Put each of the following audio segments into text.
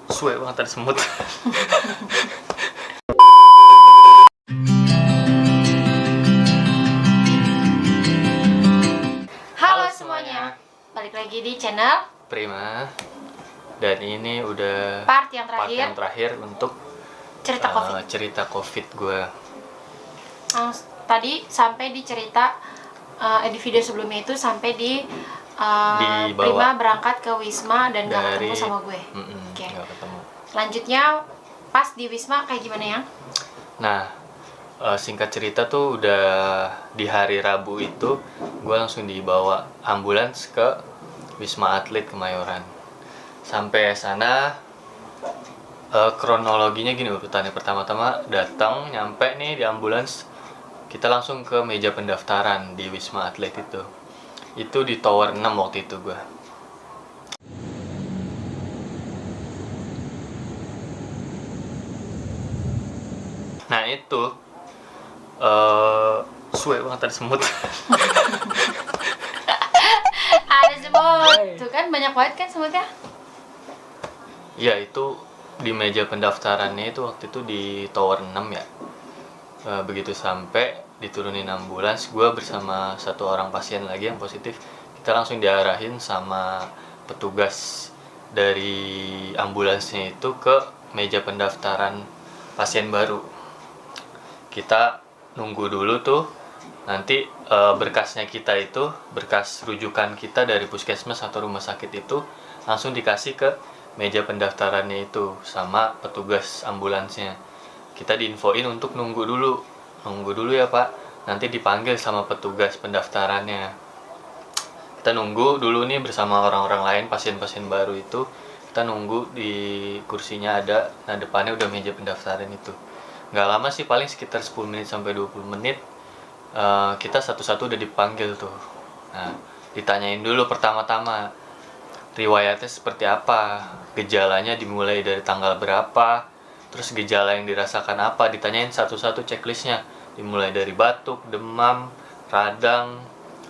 Suwe banget tadi semut. Halo semuanya, balik lagi di channel Prima. Dan ini udah part yang terakhir untuk cerita COVID gue. Tadi sampai di cerita di video sebelumnya itu sampai di Prima berangkat ke Wisma dan gak ketemu sama gue. Oke. Gak ketemu. Selanjutnya pas di Wisma kayak gimana ya? Nah, singkat cerita tuh udah di hari Rabu itu gue langsung dibawa ambulans ke Wisma Atlet Kemayoran. Sampai sana kronologinya gini urutannya. Pertama-tama datang nyampe nih di ambulans, kita langsung ke meja pendaftaran di Wisma Atlet itu di Tower 6 waktu itu gue. Nah itu suwe banget tadi semut. Ada semut, tuh kan banyak banget kan semutnya. Ya itu di meja pendaftarannya itu waktu itu di Tower 6 ya. Begitu sampai diturunin ambulans, gue bersama satu orang pasien lagi yang positif, kita langsung diarahin sama petugas dari ambulansnya itu ke meja pendaftaran pasien baru. Kita nunggu dulu tuh, nanti berkasnya kita itu, berkas rujukan kita dari puskesmas atau rumah sakit itu langsung dikasih ke meja pendaftarannya itu sama petugas ambulansnya. Kita diinfoin untuk nunggu dulu ya pak, nanti dipanggil sama petugas pendaftarannya. Kita nunggu dulu nih bersama orang-orang lain, pasien-pasien baru itu. Kita nunggu di kursinya ada, nah depannya udah meja pendaftaran itu. Nggak lama sih, paling sekitar 10 menit sampai 20 menit kita satu-satu udah dipanggil tuh. Nah, ditanyain dulu pertama-tama riwayatnya seperti apa, gejalanya dimulai dari tanggal berapa, terus gejala yang dirasakan apa, ditanyain satu-satu checklistnya, dimulai dari batuk, demam, radang,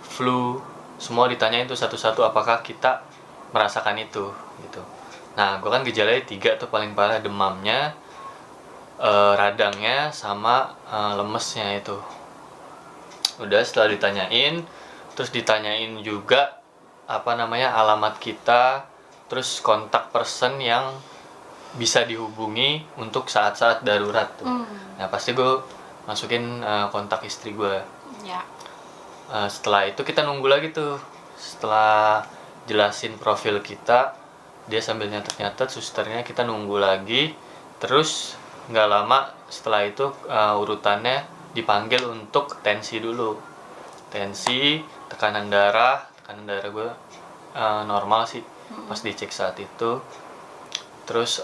flu, semua ditanyain tuh satu-satu apakah kita merasakan itu gitu. Nah, gue kan gejalanya 3 tuh paling parah, demamnya, radangnya, sama lemesnya itu. Udah setelah ditanyain, terus ditanyain juga alamat kita, terus kontak person yang bisa dihubungi untuk saat-saat darurat tuh. Nah pasti gue masukin kontak istri gue. Ya. Setelah itu kita nunggu lagi tuh. Setelah jelasin profil kita, dia sambil nyatet-nyatet, susternya, kita nunggu lagi. Terus nggak lama setelah itu urutannya dipanggil untuk tensi dulu. Tensi, tekanan darah gue normal sih pas dicek saat itu. Terus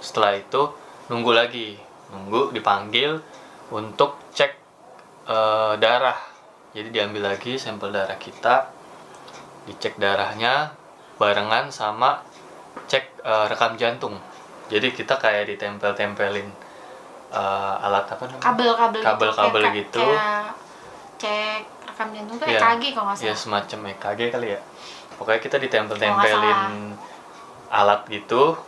setelah itu nunggu dipanggil untuk cek darah. Jadi diambil lagi sampel darah kita, dicek darahnya barengan sama cek rekam jantung. Jadi kita kayak ditempel-tempelin alat kabel gitu. Kayak cek rekam jantung tuh EKG kalau nggak salah. Ya semacam EKG kali ya. Pokoknya kita ditempel-tempelin alat gitu,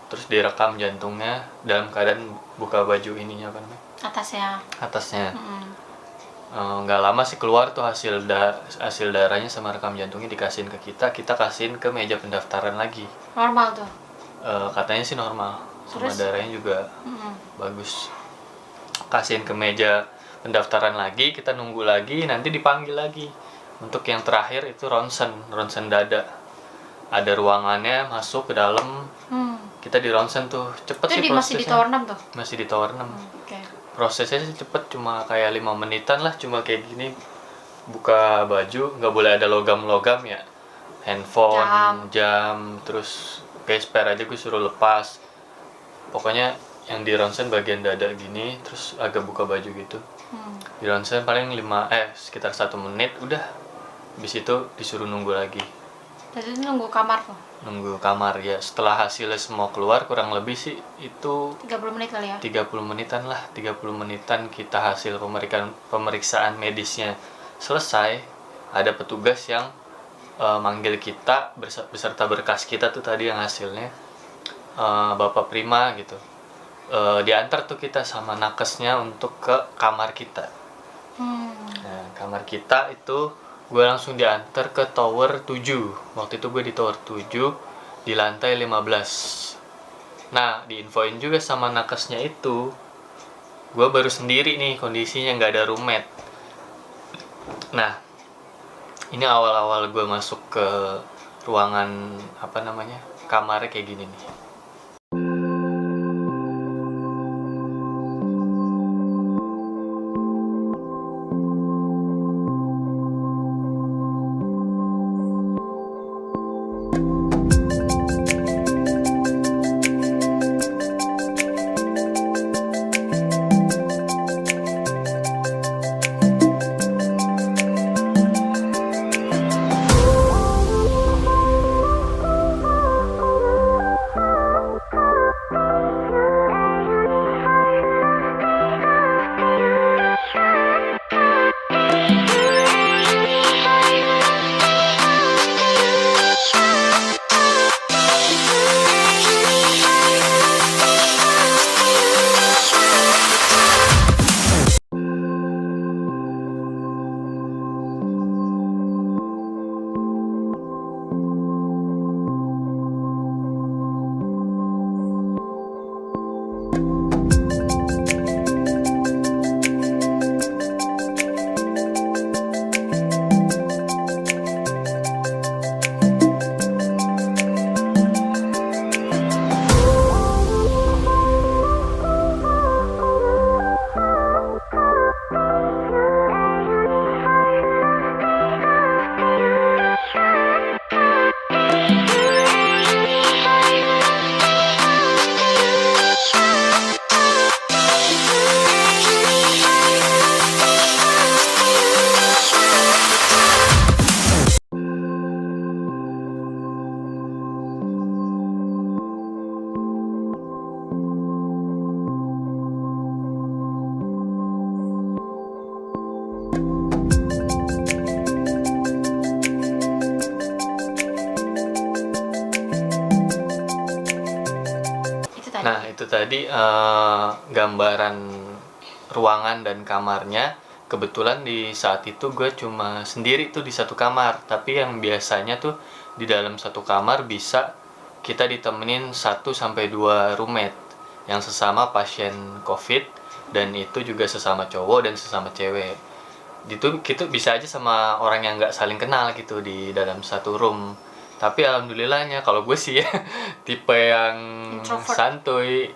terus direkam jantungnya dalam keadaan buka baju ininya apa namanya? Atasnya. Nggak lama sih keluar tuh hasil darahnya sama rekam jantungnya, dikasihin ke kita kasihin ke meja pendaftaran lagi. Normal tuh. Katanya sih normal. Sama Terus? darahnya juga bagus. Kasihin ke meja pendaftaran lagi, kita nunggu lagi, nanti dipanggil lagi untuk yang terakhir itu ronsen dada. Ada ruangannya, masuk ke dalam, kita di ronsen tuh. Cepet sih prosesnya. Masih di Tower 6 tuh? Masih di Tower 6. Okay. Prosesnya sih cepet, cuma kayak 5 menitan lah, cuma kayak gini, buka baju, nggak boleh ada logam-logam ya, handphone, jam, terus gesper aja gue suruh lepas. Pokoknya yang di ronsen bagian dada gini, terus agak buka baju gitu. Di ronsen paling sekitar 1 menit udah. Habis itu disuruh nunggu lagi. Jadi nunggu kamar tuh? Nunggu kamar ya. Setelah hasilnya semua keluar, kurang lebih sih itu 30 menit kali ya? 30 menitan lah. 30 menitan kita hasil pemeriksaan medisnya selesai. Ada petugas yang manggil kita beserta berkas kita tuh tadi yang hasilnya, Bapak Prima gitu. Diantar tuh kita sama nakesnya untuk ke kamar kita. Nah, kamar kita itu gue langsung diantar ke tower 7. Waktu itu gue di tower 7 di lantai 15. Nah, diinfoin juga sama nakesnya itu, gue baru sendiri nih kondisinya, nggak ada roommate. Nah, ini awal-awal gue masuk ke ruangan kamarnya kayak gini nih. Nah, itu tadi gambaran ruangan dan kamarnya. Kebetulan di saat itu gue cuma sendiri tuh di satu kamar. Tapi yang biasanya tuh di dalam satu kamar bisa kita ditemenin 1-2 roommate yang sesama pasien COVID, dan itu juga sesama cowok dan sesama cewek. Itu kita bisa aja sama orang yang nggak saling kenal gitu di dalam satu room. Tapi alhamdulillahnya kalau gue sih ya tipe yang Introvert. santuy,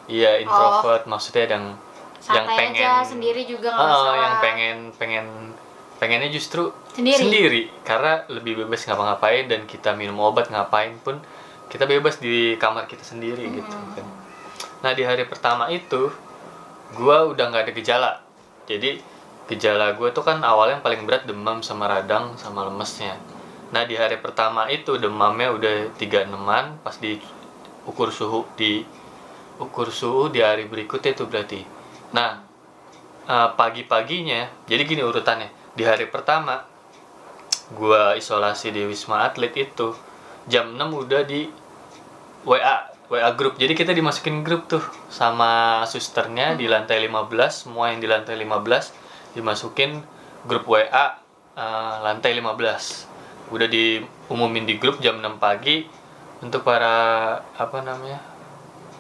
iya introvert, maksudnya yang Santai pengen aja sendiri juga nggak masalah. yang pengennya justru Sendiri. sendiri karena lebih bebas ngapa-ngapain, dan kita minum obat ngapain pun kita bebas di kamar kita sendiri gitu kan. Nah, di hari pertama itu gue udah nggak ada gejala. Jadi gejala gue tuh kan awalnya yang paling berat demam sama radang sama lemesnya. Nah, di hari pertama itu demamnya udah 36-an, pas diukur suhu di hari berikutnya itu berarti. Nah, pagi-paginya, jadi gini urutannya. Di hari pertama gua isolasi di Wisma Atlet itu jam 6 udah di WA grup. Jadi kita dimasukin grup tuh sama susternya di lantai 15, semua yang di lantai 15 dimasukin grup WA lantai 15. Udah diumumin di grup jam 6 pagi untuk para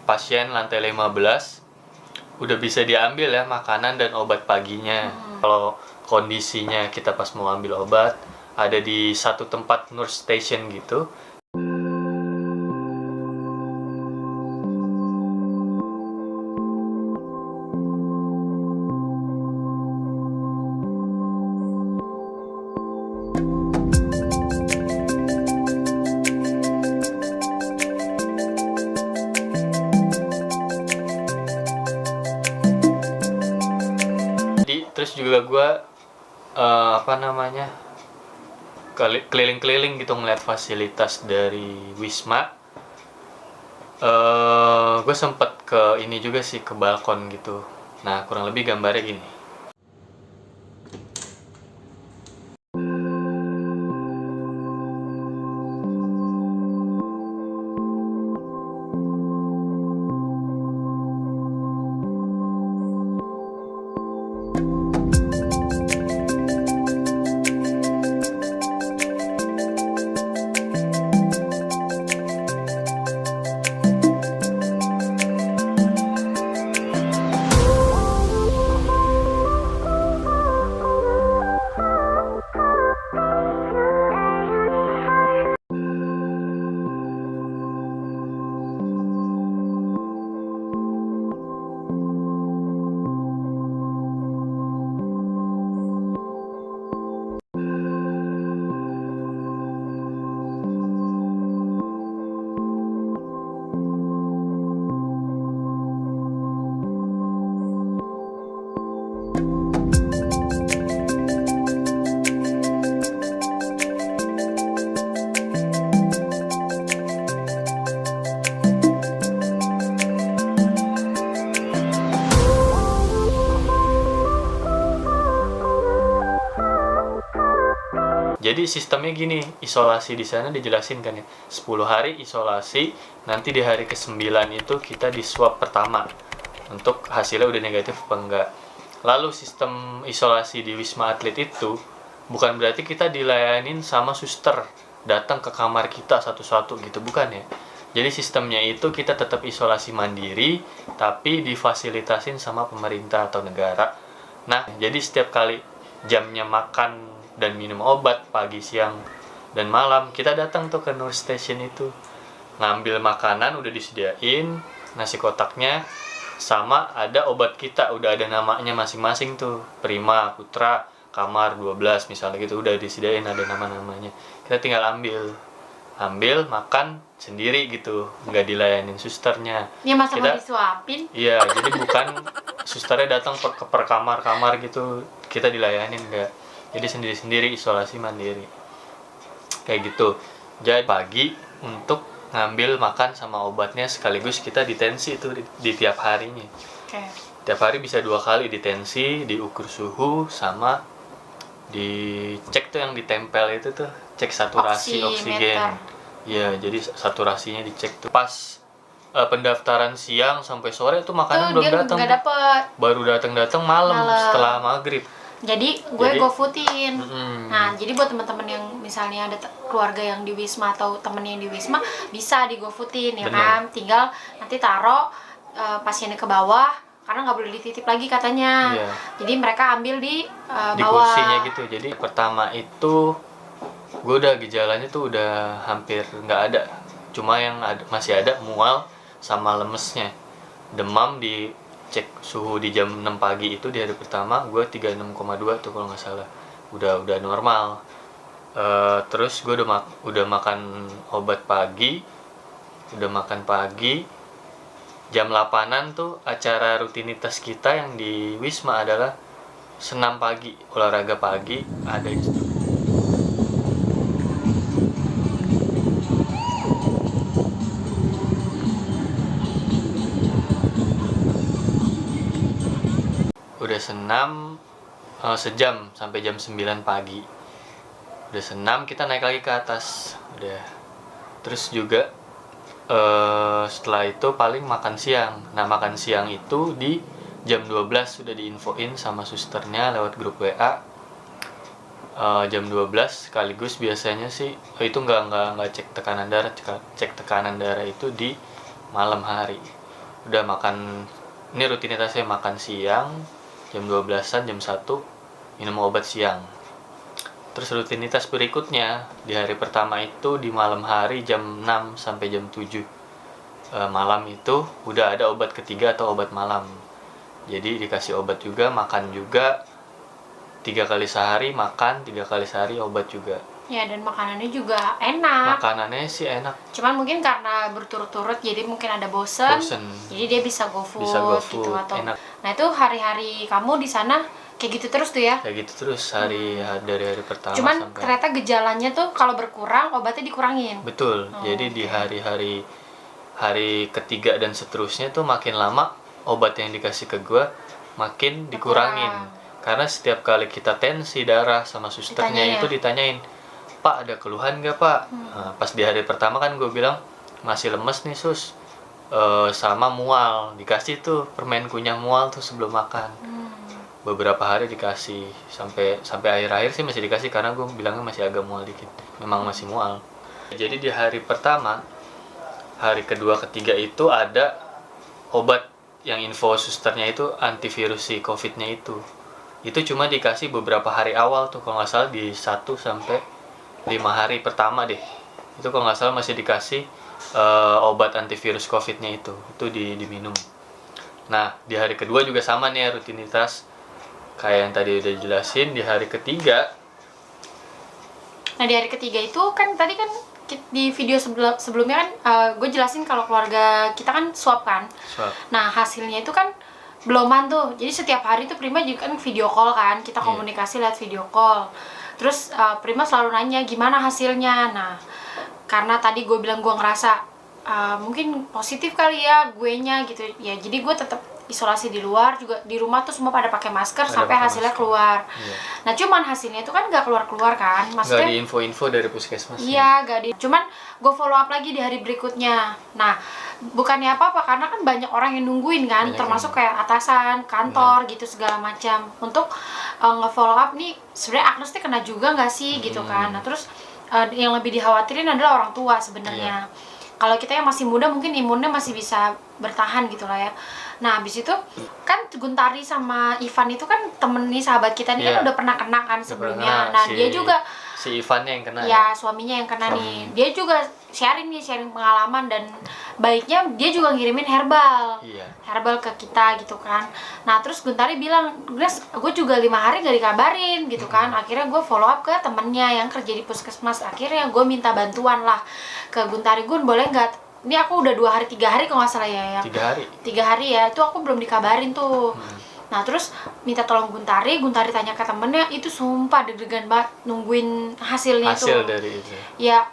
pasien lantai 15 udah bisa diambil ya makanan dan obat paginya. Kalau kondisinya kita pas mau ambil obat ada di satu tempat nurse station gitu. Terus juga gue keliling-keliling gitu ngeliat fasilitas dari Wisma. Gue sempet ke ini juga sih, ke balkon gitu. Nah, kurang lebih gambarnya gini. jadi sistemnya gini, isolasi di sana dijelasin kan ya, 10 hari isolasi, nanti di hari ke-9 itu kita di swab pertama untuk hasilnya udah negatif apa enggak. Lalu sistem isolasi di Wisma Atlet itu bukan berarti kita dilayanin sama suster datang ke kamar kita satu-satu gitu, bukan ya. Jadi sistemnya itu kita tetap isolasi mandiri tapi difasilitasin sama pemerintah atau negara. Nah, jadi setiap kali jamnya makan dan minum obat pagi, siang, dan malam, kita datang tuh ke nurse station itu, ngambil makanan udah disediain, nasi kotaknya, sama ada obat kita udah ada namanya masing-masing tuh, Prima, Putra, kamar 12 misalnya gitu, udah disediain ada nama-namanya. Kita tinggal ambil makan sendiri gitu, nggak dilayanin susternya. Ya masa Kita mau disuapin? iya, jadi bukan susternya datang per kamar-kamar gitu, kita dilayanin enggak. Jadi sendiri-sendiri, isolasi mandiri. Kayak gitu. Jadi pagi untuk ngambil makan sama obatnya sekaligus kita ditensi itu di tiap harinya. Oke. Tiap hari bisa 2 kali ditensi, diukur suhu, sama dicek tuh yang ditempel itu tuh, cek saturasi oksigen. Iya, jadi saturasinya dicek tuh. Pas pendaftaran siang sampai sore tuh makanan belum datang. Nggak dapet. Baru datang malam setelah maghrib. Jadi gue GoFoodin. Mm-mm. Nah, jadi buat teman-teman yang misalnya ada keluarga yang di Wisma atau temen yang di Wisma bisa di GoFoodin ya Bener. kan. Tinggal nanti taruh pasiennya ke bawah karena nggak boleh dititip lagi katanya. Iya. Jadi mereka ambil di Di bawah. kursinya gitu. Jadi pertama itu gue udah gejalanya tuh udah hampir nggak ada. Cuma yang masih ada mual sama lemesnya. Demam dicek suhu di jam 6 pagi itu di hari pertama gue 36,2 tuh kalau nggak salah. Udah normal. Terus gue udah makan obat pagi. Udah makan pagi. Jam 8-an tuh acara rutinitas kita yang di Wisma adalah senam pagi, olahraga pagi, ada itu. Udah senam sejam sampai jam 9 pagi. Udah senam, kita naik lagi ke atas. Udah. Terus juga setelah itu paling makan siang. Nah, makan siang itu di jam 12 sudah diinfoin sama susternya lewat grup WA. Jam 12 sekaligus biasanya sih itu nggak cek tekanan darah. Cek tekanan darah itu di malam hari. Udah makan, ini rutinitasnya makan siang jam 12-an, jam 1 minum obat siang. Terus rutinitas berikutnya di hari pertama itu di malam hari jam 6 sampai jam 7 malam itu udah ada obat ketiga atau obat malam. Jadi dikasih obat juga, makan juga, 3 kali sehari makan, 3 kali sehari obat juga. Ya, dan makanannya juga enak. Makanannya sih enak. Cuman mungkin karena berturut-turut jadi mungkin ada bosen. Jadi dia bisa GoFood gitu atau. Enak. Nah, itu hari-hari kamu di sana kayak gitu terus tuh ya? Kayak gitu terus dari hari pertama Cuman sampai. ternyata gejalanya tuh kalau berkurang obatnya dikurangin. Betul. Jadi di hari ketiga dan seterusnya tuh makin lama obat yang dikasih ke gua makin dikurangin. Karena setiap kali kita tensi darah sama susternya itu ditanyain, "Pak, ada keluhan nggak, Pak?" Nah, pas di hari pertama kan gue bilang masih lemes nih, Sus. Sama mual. Dikasih tuh permen kunyah mual tuh sebelum makan. Beberapa hari dikasih sampai akhir-akhir sih masih dikasih karena gue bilangnya masih agak mual dikit. Memang masih mual. Jadi di hari pertama, hari kedua, ketiga itu ada obat yang info susternya itu antivirus si COVID-nya itu. Itu cuma dikasih beberapa hari awal tuh, kalau nggak salah di 1 sampai 5 hari pertama deh. Itu kalau nggak salah masih dikasih obat antivirus COVID-nya itu diminum. Nah, di hari kedua juga sama nih rutinitas kayak yang tadi udah jelasin. Di hari ketiga. Nah, di hari ketiga itu kan tadi kan di video sebelumnya kan gue jelasin kalau keluarga kita kan swab kan. Swab. Nah, hasilnya itu kan beloman tuh. Jadi setiap hari tuh Prima juga kan video call kan. Kita komunikasi lewat video call. Terus Prima selalu nanya gimana hasilnya. Nah, karena tadi gue bilang gue ngerasa mungkin positif kali ya gue nya gitu ya, jadi gue tetap isolasi di luar juga di rumah tuh semua pada pakai masker Pada sampai pakai hasilnya masker. keluar. Iya. Nah cuman hasilnya itu kan nggak keluar kan, Nggak maksudnya di info-info dari puskesmas. iya gak di. Cuman gue follow up lagi di hari berikutnya. Nah bukannya apa-apa karena kan banyak orang yang nungguin kan, Banyak termasuk yang- kayak atasan, kantor gitu segala macam untuk nge-follow up nih sebenarnya Agnes tuh kena juga nggak sih gitu kan. Nah terus yang lebih dikhawatirin adalah orang tua sebenarnya. Kalau kita yang masih muda mungkin imunnya masih bisa bertahan gitu lah ya. Nah habis itu kan Guntari sama Ivan itu kan temen nih sahabat kita nih kan Iya. udah pernah kena kan Udah sebelumnya. pernah, Nah dia juga si Ivannya yang kena ya suaminya yang kena nih. Dia juga sharing pengalaman dan baiknya dia juga ngirimin herbal. Iya. Herbal ke kita gitu kan. Nah terus Guntari bilang, Grace gue juga 5 hari gak dikabarin gitu kan. Akhirnya gue follow up ke temennya yang kerja di puskesmas. Akhirnya gue minta bantuan lah ke Guntari, Gun boleh nggak? Ini aku udah 2 hari 3 hari kalau nggak salah ya. 3 hari. 3 hari ya, itu aku belum dikabarin tuh. Nah terus minta tolong Guntari tanya ke temennya, itu sumpah deg-degan banget nungguin hasilnya Hasil tuh. dari itu. Ya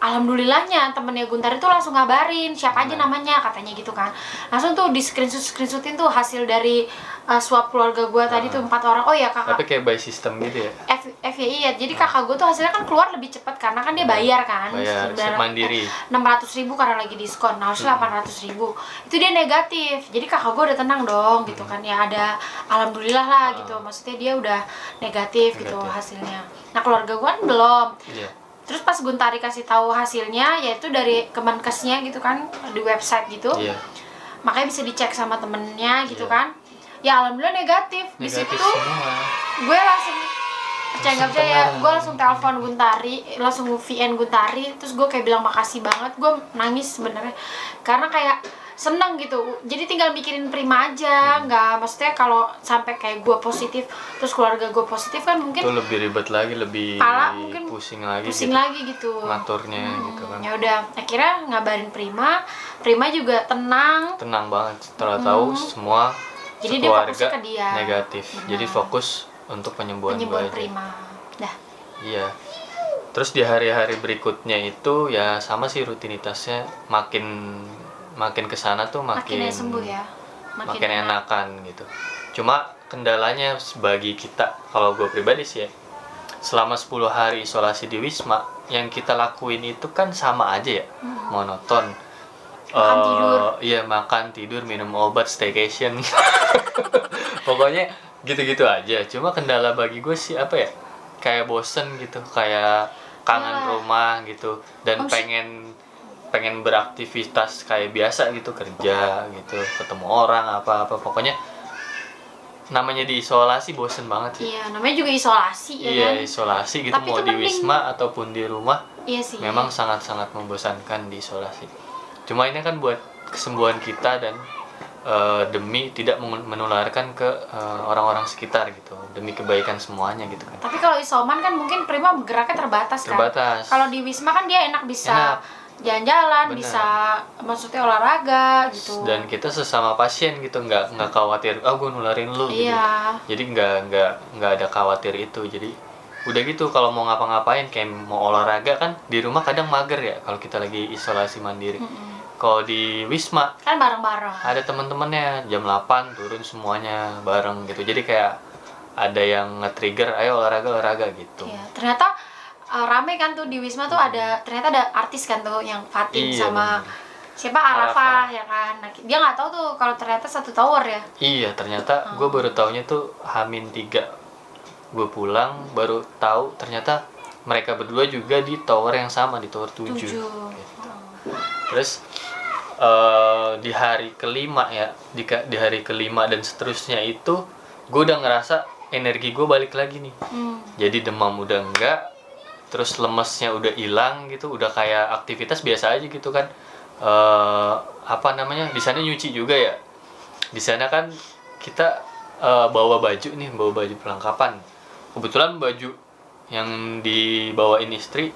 alhamdulillahnya temennya Guntari tuh langsung ngabarin siapa aja Nah. namanya katanya gitu kan. Langsung tuh di screenshotin tuh hasil dari swab keluarga gue tadi tuh 4 orang. Oh ya Tapi kakak kayak by system gitu ya. FYI ya, jadi kakak gue tuh hasilnya kan keluar lebih cepat karena kan dia bayar kan. Bayar mandiri. 600.000 karena lagi diskon, nah harusnya 800.000 itu dia negatif, jadi kakak gue udah tenang dong gitu kan ya, ada alhamdulillah lah gitu, maksudnya dia udah negatif gitu hasilnya. Nah keluarga gue kan belum. Iya. Terus pas Guntari kasih tahu hasilnya yaitu dari Kemenkesnya gitu kan di website gitu, Iya. makanya bisa dicek sama temennya gitu Iya. kan, ya alhamdulillah negatif. Di Negatif situ semua. gue langsung percaya nggak percaya, tenang. gue langsung telepon Guntari, langsung VN Guntari, terus gue kayak bilang makasih banget. Gue nangis sebenarnya karena kayak seneng gitu, jadi tinggal mikirin Prima aja, nggak maksudnya kalau sampai kayak gue positif terus keluarga gue positif kan mungkin Itu lebih ribet lagi, lebih Pala mungkin pusing lagi pusing gitu. lagi gitu Ngaturnya gitu kan. ya udah akhirnya ngabarin Prima juga tenang. Tenang banget setelah tahu semua Jadi dia sekeluarga fokusnya ke dia. negatif. Benar. Jadi fokus untuk penyembuhan Penyembuhan gua aja. Prima dah. Iya. Terus di hari-hari berikutnya itu ya sama sih rutinitasnya, makin kesana tuh Makin sembuh ya, makin enakan gitu. Cuma kendalanya bagi kita, kalau gue pribadi sih ya, selama 10 hari isolasi di Wisma, yang kita lakuin itu kan sama aja ya, monoton. Makan, tidur. Iya, makan, tidur, minum obat, staycation. Pokoknya gitu-gitu aja. Cuma kendala bagi gue sih apa ya, kayak bosen gitu, kayak kangen Ya. rumah gitu, dan Oh, pengen beraktivitas kayak biasa gitu, kerja gitu, ketemu orang apa-apa. Pokoknya namanya diisolasi bosen banget sih. Iya, namanya juga isolasi ya Iya, kan. isolasi gitu, Tapi mau itu di penting. Wisma ataupun di rumah Iya sih. memang sangat-sangat membosankan di isolasi. Cuma ini kan buat kesembuhan kita dan demi tidak menularkan ke orang-orang sekitar gitu, demi kebaikan semuanya gitu kan. Tapi kalau isoman kan mungkin Prima geraknya terbatas kan. Terbatas. Kalau di Wisma kan dia enak bisa Enak. jalan-jalan, Benar. bisa maksudnya olahraga gitu. Dan kita sesama pasien gitu, nggak khawatir gue nularin lu gitu. Iya. Jadi nggak ada khawatir itu. Jadi udah gitu, kalau mau ngapa-ngapain kayak mau olahraga kan di rumah kadang mager ya kalau kita lagi isolasi mandiri. Kalau di Wisma Kan bareng-bareng. ada teman-temannya, jam 8 turun semuanya bareng gitu. Jadi kayak ada yang nge-trigger, ayo olahraga gitu. Iya, ternyata rame kan tuh di Wisma tuh ternyata ada artis kan tuh yang Fatin Iya, sama bener. siapa Arafah ya kan. Nah, dia nggak tahu tuh kalau ternyata satu tower ya. Iya, ternyata gue baru taunya tuh H-3 gue pulang baru tahu ternyata mereka berdua juga di tower yang sama, di tower 7. 7. Gitu. Terus di hari kelima ya, di hari kelima dan seterusnya itu gue udah ngerasa energi gue balik lagi nih. Jadi demam udah enggak, terus lemesnya udah hilang gitu, udah kayak aktivitas biasa aja gitu kan. Apa namanya, di sana nyuci juga ya. Di sana kan kita bawa baju perlengkapan. Kebetulan baju yang dibawain istri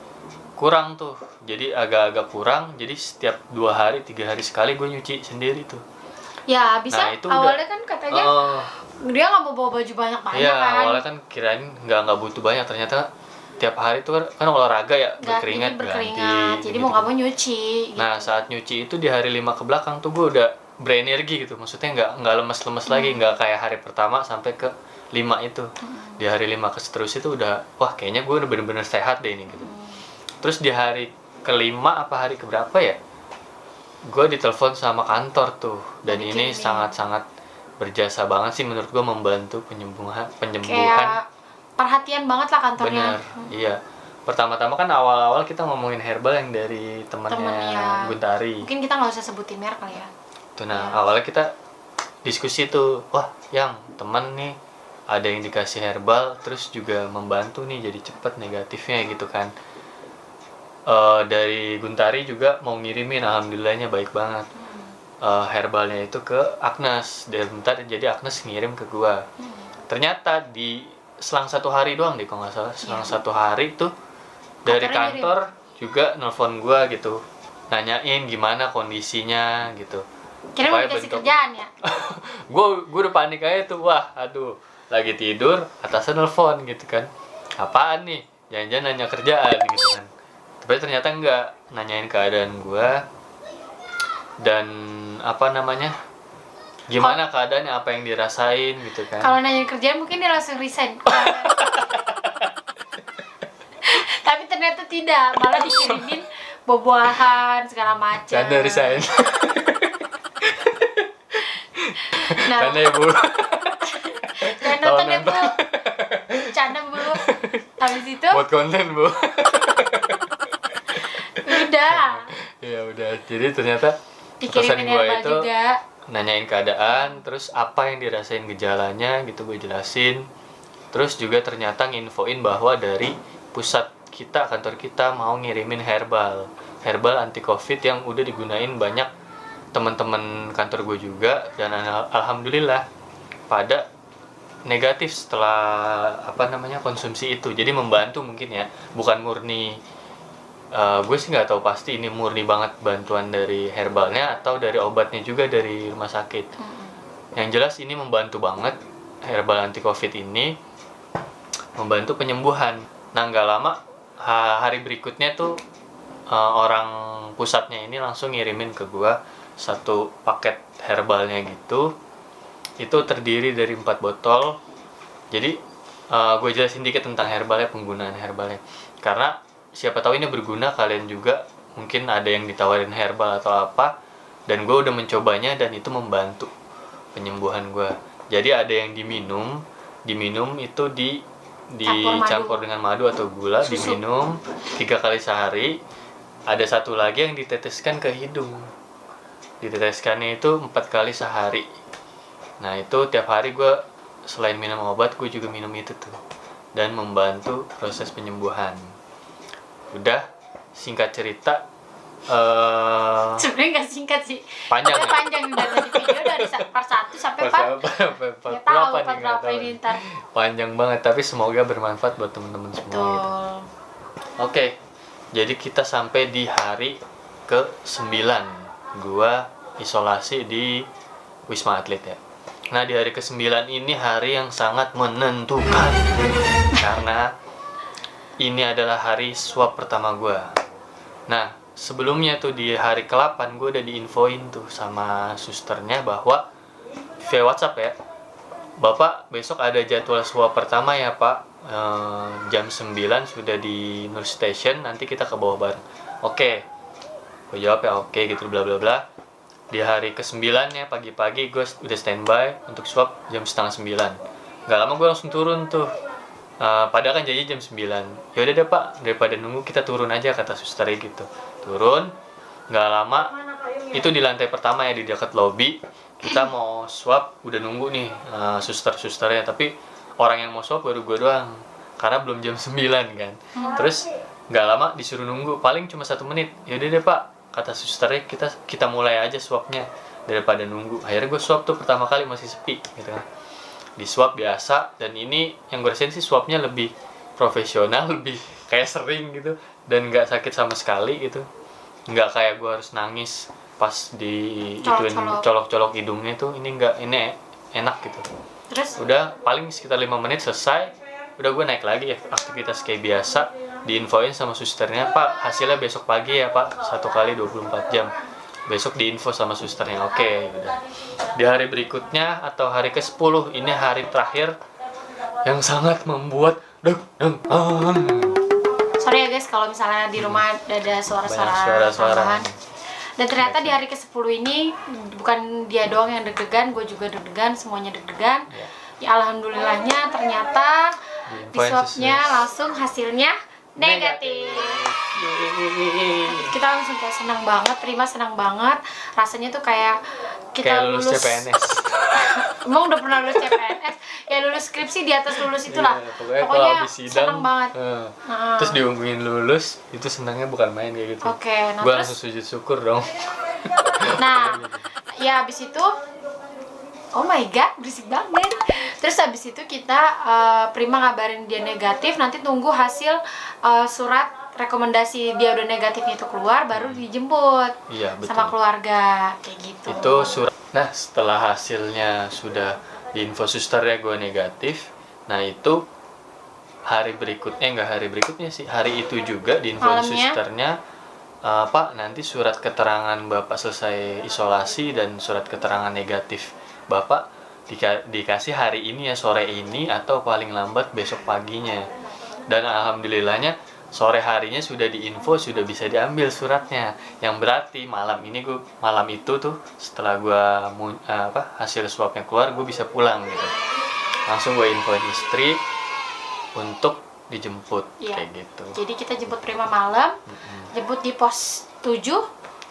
kurang tuh, jadi agak-agak kurang. Jadi setiap 2 hari 3 hari sekali gue nyuci sendiri tuh. Ya bisa. Nah, itu awalnya udah- kan katanya dia nggak mau bawa baju banyak-banyak Iya, kan. awalnya kan kirain nggak butuh banyak, ternyata tiap hari tuh kan olahraga ya, Nggak, berkeringat jadi ganti jadi gitu. mau nggak mau nyuci gitu. Nah, saat nyuci itu di hari 5 ke belakang tuh gue udah berenergi gitu, maksudnya nggak lemes-lemes lagi, nggak kayak hari pertama sampai ke 5 itu. Di hari 5 ke seterusnya itu udah wah kayaknya gue udah bener-bener sehat deh ini gitu. Terus di hari kelima apa hari keberapa ya, gue ditelepon sama kantor tuh, dan ini sangat-sangat berjasa banget sih menurut gue, membantu penyembuhan. Kayak perhatian banget lah kantornya. Bener, iya. Pertama-tama kan awal-awal kita ngomongin herbal yang dari temennya Guntari. Mungkin kita nggak usah sebutin merek kali ya. Tuh, nah awalnya kita diskusi tuh, wah yang temen nih ada yang dikasih herbal terus juga membantu nih jadi cepet negatifnya gitu kan. Dari Guntari juga mau ngirimin, alhamdulillahnya baik banget. Herbalnya itu ke Agnes, dan bentar jadi Agnes ngirim ke gua. Ternyata di selang 1 hari doang deh kalau nggak salah, selang 1 hari tuh dari kantor juga nelfon gua gitu, nanyain gimana kondisinya gitu. Kira mau dikasih kerjaan ya? Gue udah panik aja tuh, wah aduh lagi tidur atasnya nelfon gitu kan, apaan nih, jangan-jangan nanya kerjaan gitu kan. Tapi ternyata enggak, nanyain keadaan gue dan apa namanya, gimana keadaannya, apa yang dirasain gitu kan. Kalau nanya kerjaan mungkin dia langsung resign. Tapi ternyata tidak, malah dikirimin buah-buahan segala macam. Canda resign. Nah, Canda ya bu. jangan nonton ya bu. Canda bu. Habis itu Buat konten bu. udah Ya udah, jadi ternyata pesan dikirimin gue herbal itu juga. nanyain keadaan, terus apa yang dirasain gejalanya gitu gue jelasin. Terus juga ternyata nginfoin bahwa dari pusat kita, kantor kita mau ngirimin herbal anti covid yang udah digunain banyak teman-teman kantor gue juga, dan alhamdulillah pada negatif setelah apa namanya konsumsi itu. Jadi membantu mungkin ya, bukan murni gue sih nggak tahu pasti ini murni banget bantuan dari herbalnya atau dari obatnya juga dari rumah sakit. Yang jelas ini membantu banget, herbal anti covid ini membantu penyembuhan. Nah nggak lama hari berikutnya tuh orang pusatnya ini langsung ngirimin ke gua 1 paket herbalnya gitu. Itu terdiri dari 4 botol. Jadi gue jelasin dikit tentang herbalnya, penggunaan herbalnya, karena siapa tahu ini berguna kalian juga, mungkin ada yang ditawarin herbal atau apa, dan gue udah mencobanya dan itu membantu penyembuhan gue. Jadi ada yang diminum itu dicampur dengan madu atau gula, diminum 3 kali sehari. Ada 1 lagi yang diteteskan ke hidung, diteteskannya itu 4 kali sehari. Nah itu tiap hari gue selain minum obat gue juga minum itu tuh, dan membantu proses penyembuhan. Udah, singkat cerita Sebenarnya nggak singkat sih, panjang ya? panjang dari video dari part 1 sampai part nggak tahu part berapa ini ntar. Panjang banget, tapi semoga bermanfaat buat teman-teman semua gitu. Oke, jadi kita sampai di hari ke-9 gua isolasi di Wisma Atlet ya. Nah di hari ke-9 ini hari yang sangat menentukan, karena ini adalah hari swab pertama gua. Nah sebelumnya tuh di hari ke-8 gue udah diinfoin tuh sama susternya bahwa via WhatsApp ya, Bapak besok ada jadwal swab pertama ya Pak, jam 9 sudah di Nurse Station, nanti kita ke bawah bareng. Oke, gue jawab ya oke gitu bla bla bla. Di hari ke-9 ya pagi-pagi gue udah standby untuk swab jam setengah 9. Gak lama gue langsung turun tuh. Padahal kan janji jam 9. Ya udah deh Pak, daripada nunggu kita turun aja, kata susternya gitu. Turun, nggak lama itu di lantai pertama ya, di dekat lobby. Kita mau swab, udah nunggu nih susternya, tapi orang yang mau swab baru gue doang, karena belum jam 9 kan. Terus nggak lama disuruh nunggu, paling cuma 1 menit. Ya udah deh Pak, kata susternya, kita mulai aja swabnya daripada nunggu. Akhirnya gue swab tuh pertama kali masih sepi gitu kan. Di swab biasa, dan ini yang gue rasain sih swabnya lebih profesional, lebih kayak sering gitu, dan nggak sakit sama sekali gitu, nggak kayak gue harus nangis pas di ituin colok-colok hidungnya tuh. Ini nggak, ini enak gitu. Terus udah paling sekitar 5 menit selesai, udah gue naik lagi ya, aktivitas kayak biasa. Diinfoin sama susternya, Pak hasilnya besok pagi ya Pak, 1 kali 24 jam. besok diinfo sama susternya. Oke, udah. Di hari berikutnya atau hari ke-10, ini hari terakhir yang sangat membuat deg-degan. Sorry ya guys kalau misalnya di rumah ada suara-suara Banyak suara-suara. tambahan. Dan ternyata di hari ke-10 ini bukan dia doang yang deg-degan, gue juga deg-degan, semuanya deg-degan. Ya. Ya alhamdulillahnya ternyata di swabnya langsung hasilnya negatif. Kita langsung kayak senang banget, Prima senang banget. Rasanya tuh kayak kita Kayak lulus CPNS. Emang udah pernah lulus CPNS? Ya lulus skripsi di atas lulus itulah. Iya, pokoknya kalau habis sidang senang banget. terus diumumin lulus, itu senangnya bukan main kayak gitu. Oke, nah Gue terus langsung sujud syukur dong. nah ya habis itu oh my god berisik banget. Terus habis itu kita Prima ngabarin dia negatif, nanti tunggu hasil surat rekomendasi dia udah negatifnya itu keluar baru dijemput Iya, betul. sama keluarga kayak gitu. Itu surat. Nah, setelah hasilnya sudah diinfo susternya gue negatif, nah itu hari berikutnya, enggak hari berikutnya sih, hari itu juga diinfo Malamnya. susternya, Pak, nanti surat keterangan Bapak selesai isolasi dan surat keterangan negatif Bapak dikasih hari ini ya, sore ini atau paling lambat besok paginya. Dan alhamdulillahnya sore harinya sudah diinfo, sudah bisa diambil suratnya. Yang berarti malam itu tuh setelah gue hasil swabnya keluar, gue bisa pulang gitu. Langsung gue infoin istri untuk dijemput. Iya. Kayak gitu. Jadi kita jemput Prima malam, jemput di pos 7,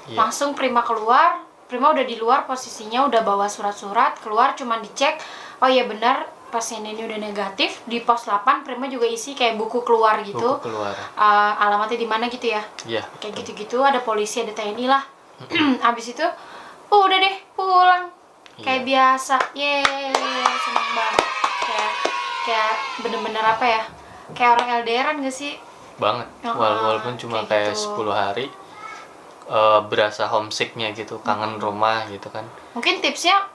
Iya. langsung Prima keluar. Prima udah di luar posisinya, udah bawa surat-surat, keluar cuman dicek, oh iya benar pasien ini udah negatif. Di pos 8 Prima juga isi kayak buku keluar gitu. Buku keluar. Alamatnya di mana gitu ya. Iya. Kayak gitu-gitu, ada polisi, ada TNI lah. Abis itu udah deh pulang. Kayak biasa. Yeay, seneng banget. Kayak bener-bener apa ya? Kayak orang LDRan gak sih? Banget. Walaupun cuma kayak gitu. 10 hari berasa homesicknya gitu, kangen rumah gitu kan. Mungkin tipsnya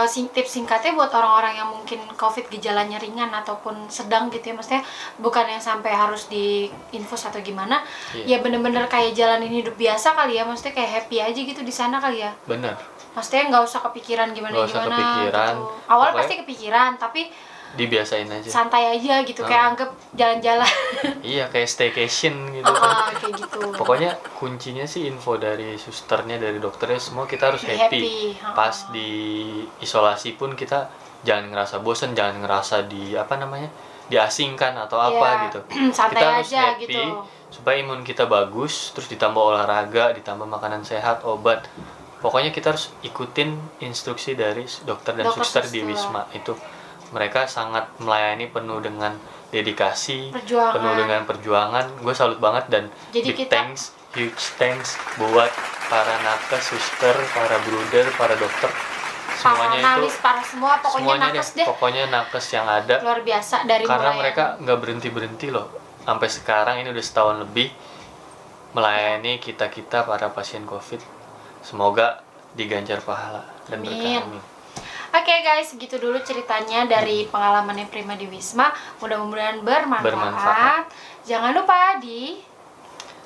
tips singkatnya buat orang-orang yang mungkin COVID gejalanya ringan ataupun sedang gitu ya, maksudnya bukan yang sampai harus diinfus atau gimana. Iya. Ya bener-bener kayak jalanin hidup biasa kali ya, maksudnya kayak happy aja gitu di sana kali ya. Bener. Maksudnya nggak usah kepikiran Nggak usah gimana kepikiran. gitu. Awal Pokoknya pasti kepikiran, tapi dibiasain aja. santai aja gitu, kayak anggap jalan-jalan. Iya, kayak staycation gitu. Kayak gitu. Pokoknya kuncinya sih info dari susternya, dari dokternya, semua kita harus happy. Pas di isolasi pun kita jangan ngerasa bosen, jangan ngerasa diasingkan atau apa gitu. Santai Kita harus aja happy gitu. supaya imun kita bagus, terus ditambah olahraga, ditambah makanan sehat, obat. Pokoknya kita harus ikutin instruksi dari dokter dan suster di Wisma itu. Mereka sangat melayani penuh dengan dedikasi, Perjuangan. penuh dengan perjuangan. Gue salut banget dan Jadi huge thanks buat para nakes, suster, para bruder, para dokter. Semuanya para analis, itu, para semua, pokoknya semuanya nakes deh. pokoknya nakes yang ada. Luar biasa dari Karena mulai mereka nggak berhenti loh. Sampai sekarang ini udah setahun lebih melayani kita para pasien COVID. Semoga diganjar pahala dan berkah. Amin. Oke guys, segitu dulu ceritanya dari pengalamannya Prima di Wisma. Mudah-mudahan bermanfaat. Jangan lupa di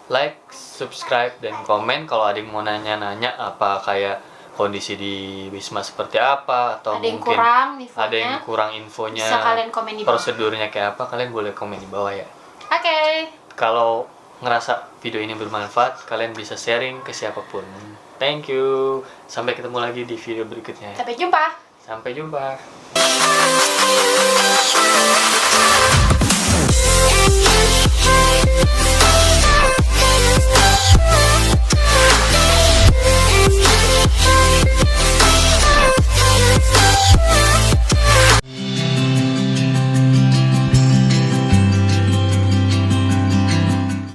like, subscribe, dan komen. Kalau ada yang mau nanya-nanya apa kayak kondisi di Wisma seperti apa, atau ada yang mungkin kurang infonya, ada yang kurang infonya, bisa kalian komen di bawah. prosedurnya kayak apa, kalian boleh komen di bawah ya. Oke. Kalau ngerasa video ini bermanfaat, kalian bisa sharing ke siapapun. Thank you. Sampai ketemu lagi di video berikutnya. Sampai jumpa. Sampai jumpa.